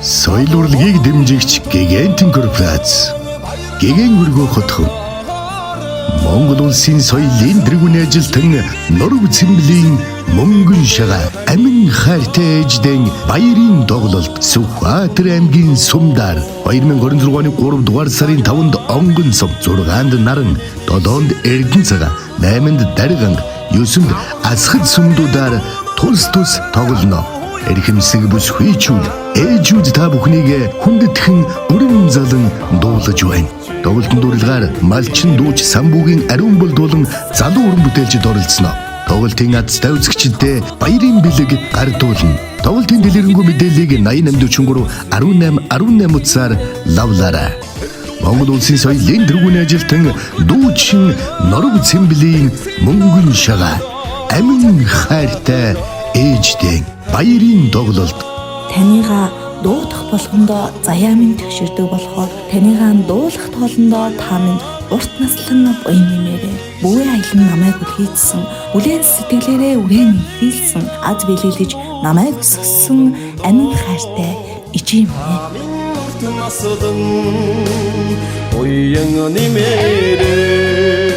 Соёл урлагийг дэмжигч Гигантин корпорац. Гигэн өргөө хотхон. Монгол улсын соёлын дэргүний ажилтан Нурав Цэмбэлийн мөнгөн шагаа амин хайртай ээждэн баярын тоглолт Сүхбаатар аймгийн Сумдар 2026 оны 3 дугаар сарын 5-нд онгон сум 6-нд Наран 7-нд Эрдэнэ цагаан 8-нд Дарган 9-нд Асхад сумдуудаар тус тоглоно. Эрхэмсэг бүс хүйчүүд ээжүүд та бүхнийг хүндэтгэн өрн залан дуулаж байна. Тоглолтын дүрлэгээр малчин дууч самбуугийн ариун болд болон залуу уран бүтээлчид оролцсноо. Тоглолтын азтай үзэгчдэд баярын бэлэг гардуулна. Тоглолтын дэлгэрэнгүй мэдээллийг 8843 18 утсаар лавлаарай. Монгол улсын соёлын дэргүний ажилтан дуучин Нурав Цэмбэлийн мөнгөн шагаа амин хайртай ээждэн баярын тоглолт. Таныгаа дуудах болгондоо заяа минь төгшөрдөг болохоор таныгаа дуулах тоолондоо та минь урт наслан буян нэмээрээ бүвээ аялан намайг үлхийдсэн бүлээн сэтгэлээрээ үрээн хийлсэн аз билээлж намайг өсгсөн амин хайртай ижим Наслан буян нэмээрээ